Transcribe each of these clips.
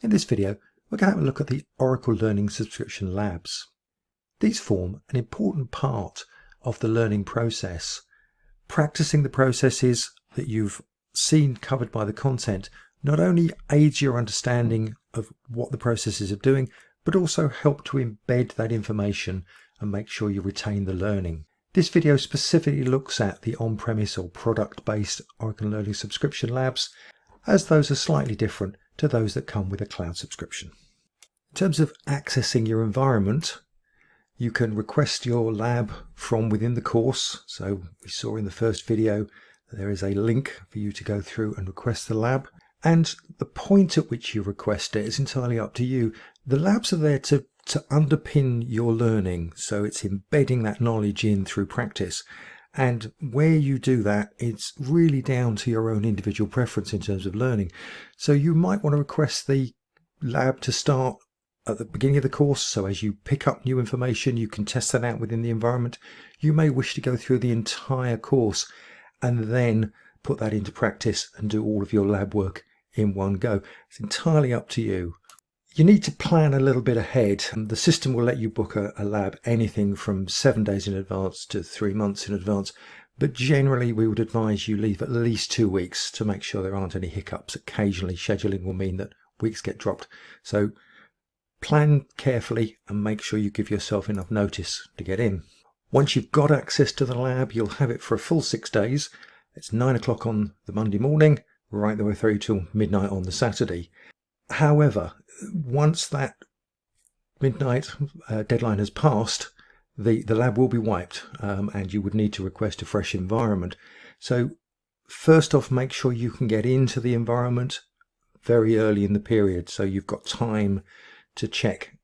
In this video, we're going to have a look at the Oracle Learning Subscription Labs. These form an important part of the learning process. Practicing the processes that you've seen covered by the content not only aids your understanding of what the processes are doing, but also help to embed that information and make sure you retain the learning. This video specifically looks at the on-premise or product-based Oracle Learning Subscription Labs, as those are slightly different to those that come with a cloud subscription. In terms of accessing your environment, you can request your lab from within the course. So we saw in the first video that there is a link for you to go through and request the lab. And the point at which you request it is entirely up to you. The labs are there to underpin your learning. So it's embedding that knowledge in through practice. And where you do that, it's really down to your own individual preference in terms of learning. So you might want to request the lab to start at the beginning of the course. So as you pick up new information, you can test that out within the environment. You may wish to go through the entire course and then put that into practice and do all of your lab work in one go. It's entirely up to you. You need to plan a little bit ahead. The system will let you book a lab anything from 7 days in advance to 3 months in advance. But generally, we would advise you leave at least 2 weeks to make sure there aren't any hiccups. Occasionally, scheduling will mean that weeks get dropped. So plan carefully and make sure you give yourself enough notice to get in. Once you've got access to the lab, you'll have it for a full 6 days. It's 9 o'clock on the Monday morning, right the way through till midnight on the Saturday. However, once that midnight deadline has passed, the lab will be wiped and you would need to request a fresh environment. So first off, make sure you can get into the environment very early in the period, so you've got time to check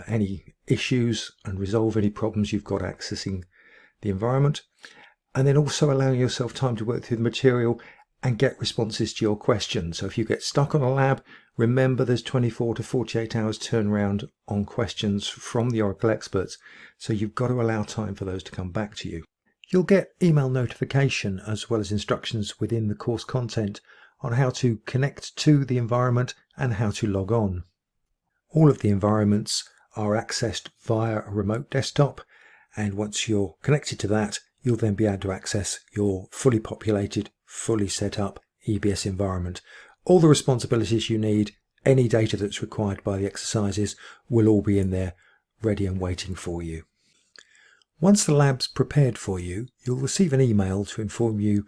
any issues and resolve any problems you've got accessing the environment, and then also allowing yourself time to work through the material and get responses to your questions. So if you get stuck on a lab, remember there's 24 to 48 hours turnaround on questions from the Oracle experts, so you've got to allow time for those to come back to you. You'll get email notification as well as instructions within the course content on how to connect to the environment and how to log on. All of the environments are accessed via a remote desktop, and once you're connected to that, you'll then be able to access your fully populated, fully set up EBS environment. All the responsibilities you need, any data that's required by the exercises will all be in there ready and waiting for you. Once the lab's prepared for you, you'll receive an email to inform you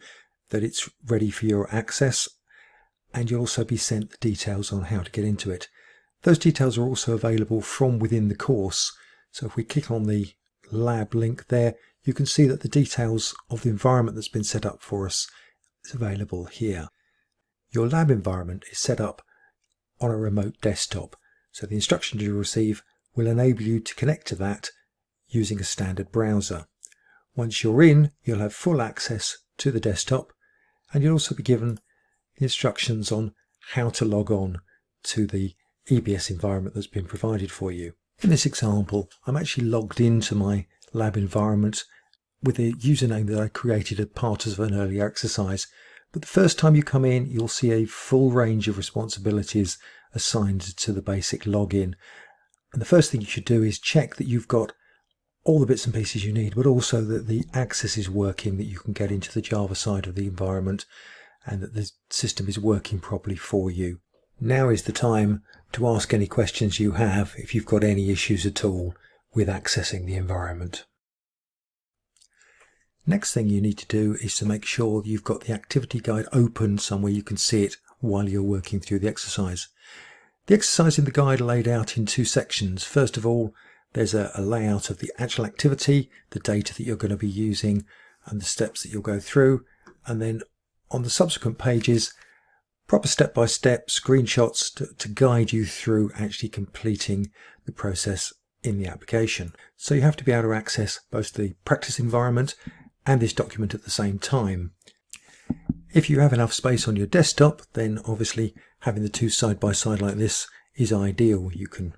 that it's ready for your access, and you'll also be sent the details on how to get into it. Those details are also available from within the course. So if we click on the lab link there, you can see that the details of the environment that's been set up for us is available here. Your lab environment is set up on a remote desktop, so the instructions you receive will enable you to connect to that using a standard browser. Once you're in, you'll have full access to the desktop, and you'll also be given instructions on how to log on to the EBS environment that's been provided for you. In this example, I'm actually logged into my lab environment with a username that I created as part of an earlier exercise. But the first time you come in, you'll see a full range of responsibilities assigned to the basic login. And the first thing you should do is check that you've got all the bits and pieces you need, but also that the access is working, that you can get into the Java side of the environment, and that the system is working properly for you. Now is the time to ask any questions you have if you've got any issues at all with accessing the environment. Next thing you need to do is to make sure you've got the activity guide open somewhere you can see it while you're working through the exercise. The exercise in the guide are laid out in 2 sections. First of all, there's a layout of the actual activity, the data that you're going to be using, and the steps that you'll go through. And then on the subsequent pages, proper step-by-step screenshots to guide you through actually completing the process in the application. So you have to be able to access both the practice environment and this document at the same time. If you have enough space on your desktop, then obviously having the 2 side by side like this is ideal. You can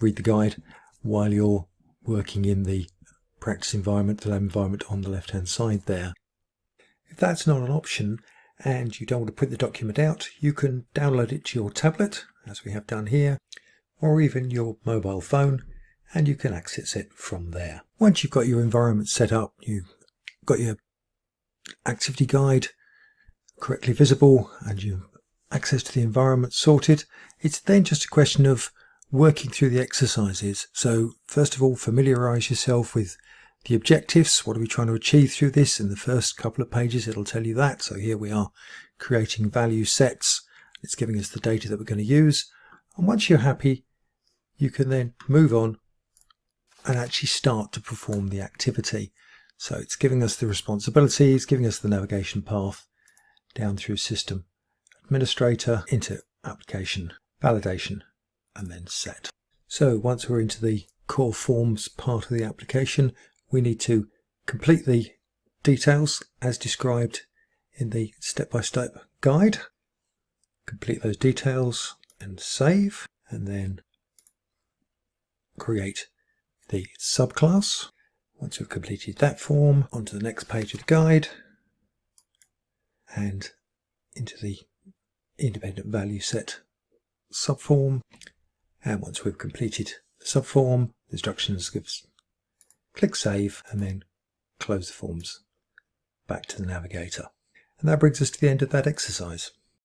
read the guide while you're working in the practice environment, the lab environment on the left hand side there. If that's not an option and you don't want to print the document out, you can download it to your tablet as we have done here, or even your mobile phone, and you can access it from there. Once you've got your environment set up, you've got your activity guide correctly visible, and you access to the environment sorted, it's then just a question of working through the exercises. So first of all, familiarize yourself with the objectives. What are we trying to achieve through this? In the first couple of pages it'll tell you that. So here we are creating value sets. It's giving us the data that we're going to use, and once you're happy, you can then move on and actually start to perform the activity. So it's giving us the responsibilities, giving us the navigation path down through system administrator into application validation, and then set. So once we're into the core forms part of the application, we need to complete the details as described in the step-by-step guide. Complete those details and save, and then create the subclass. Once we've completed that form, onto the next page of the guide and into the independent value set subform. And once we've completed the subform, the instructions gives click save and then close the forms back to the navigator. And that brings us to the end of that exercise.